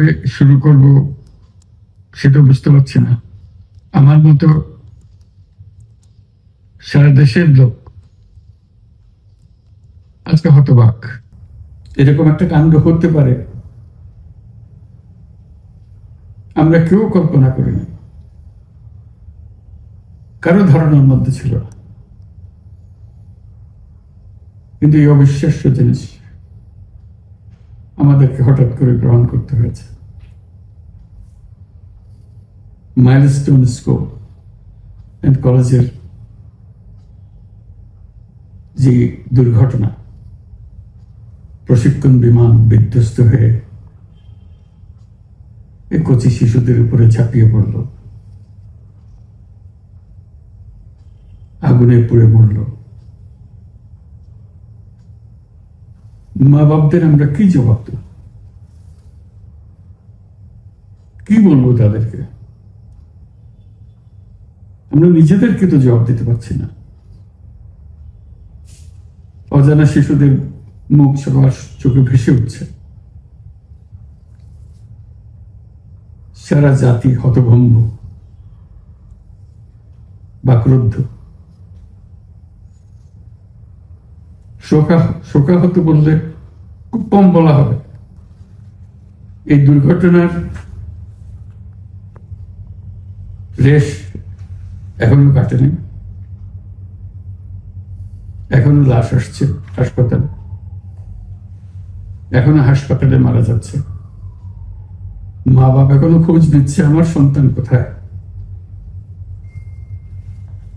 কিভাবে শুরু করব সেটা বুঝতে পারছি না। আমার মতো সারা দেশের লোক আজকে হতবাক। এরকম একটা কাণ্ড হতে পারে আমরা কেউ কল্পনা করিনি, কারো ধারণার মধ্যে ছিল না। কিন্তু এই অবিশ্বাস্য জিনিস আমাদেরকে হঠাৎ করে গ্রহণ করতে হয়েছে। মাইলস্টোন স্কুল এন্ড কলেজের যে দুর্ঘটনা, প্রশিক্ষণ বিমান বিধ্বস্ত হয়ে এই কচি শিশুদের উপরে ঝাঁপিয়ে পড়ল, আগুনে পুড়ে মরল। মা বাপদের আমরা কি জবাব দেব? কি বলবো তাদেরকে? আমরা নিজেদেরকে তো জবাব দিতে পারছি না। অজানা শিশুদের মুখ সবার চোখে ভেসে উঠছে। সারা জাতি হতভম্ব বা ক্রুদ্ধ। শোকাহত বললে খুব কম বলা হবে। এই দুর্ঘটনার রেশ এখনো কাটেনি। এখনো লাশ আসছে হাসপাতালে, এখনো হাসপাতালে মারা যাচ্ছে। মা বাবা এখনো খোঁজ নিচ্ছে আমার সন্তান কোথায়,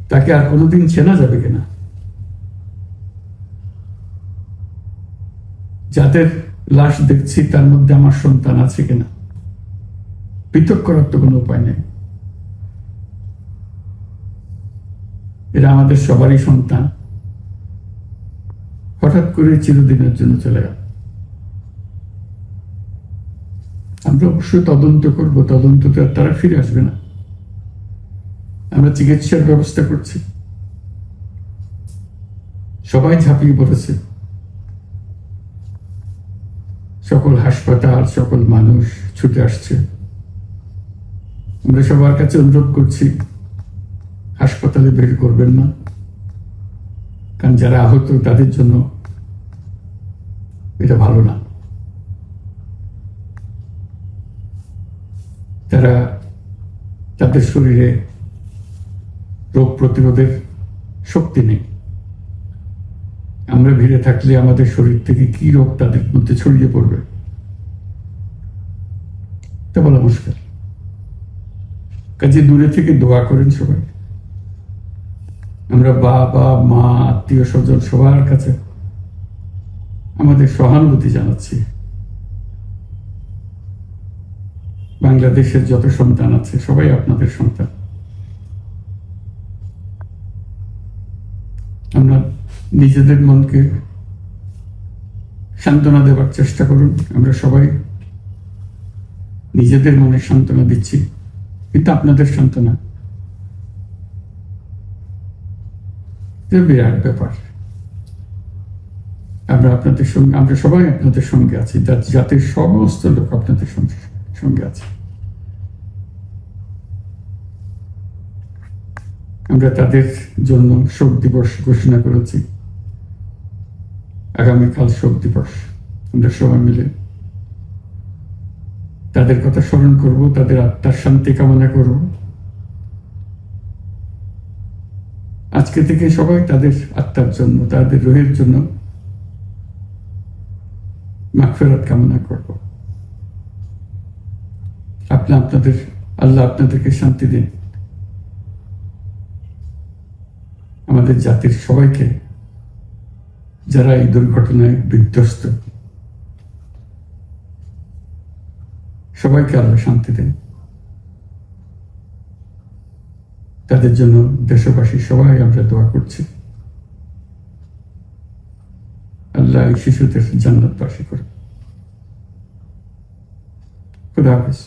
তাকে আর কোনোদিন চেনা যাবে কিনা। যাদের লাশ দেখছি তার মধ্যে আমার সন্তান আছে কিনা পৃথক করার তো কোনো উপায় নেই। এরা আমাদের সবারই সন্তান, হঠাৎ করে চিরদিনের জন্য চলে গেল। আমরা অবশ্যই তদন্ত করব, তদন্ততে তারা ফিরে আসবে না। আমরা চিকিৎসার ব্যবস্থা করছি, সবাই ঝাঁপিয়ে পড়েছে। সকল হাসপাতাল, সকল মানুষ ছুটে আসছে। আমরা সবার কাছে অনুরোধ করছি, হাসপাতালে বের করবেন না, কারণ যারা আহত তাদের জন্য এটা ভালো না। তারা তাদের শরীরে রোগ প্রতিরোধের শক্তি নেই। আমরা ভিড়ে থাকলে আমাদের শরীর থেকে কি রোগ তাদের মধ্যে ছড়িয়ে পড়বে তা বলা মুশকিল। কাজে দূরে থেকে দোয়া করেন সবাই। আমরা বাবা মা আত্মীয় স্বজন সবার কাছে আমাদের সহানুভূতি জানাচ্ছি। বাংলাদেশের যত সন্তান আছে সবাই আপনাদের সন্তান। আমরা নিজেদের মনকে সান্ত্বনা দেওয়ার চেষ্টা করুন। আমরা সবাই নিজেদের মনে সান্ত্বনা দিচ্ছি, কিন্তু আপনাদের সান্ত্বনা বিরাট ব্যাপার। আমরা সবাই আপনাদের সঙ্গে আছি, জাতির সমস্ত লোক আপনাদের সঙ্গে আছে। আমরা তাদের জন্য শোক দিবস ঘোষণা করেছি। আগামীকাল শোক দিবস। আমরা সবাই মিলে তাদের কথা স্মরণ করব, তাদের আত্মার শান্তি কামনা করব। আজকে থেকে সবাই তাদের আত্মার জন্য, তাদের রুহের জন্য মাগফিরাত কামনা করব। আল্লাহ আপনাদেরকে শান্তি দিন। আমাদের জাতির সবাইকে, যারা এই দুর্ঘটনায় বিধ্বস্ত, সবাইকে আল্লাহ শান্তি দেন। তাদের জন্য দেশবাসী সবাই আমরা দোয়া করছি। আল্লাহ এই শিশুদের জান্নাতবাসী করে। খুদা হাফেজ।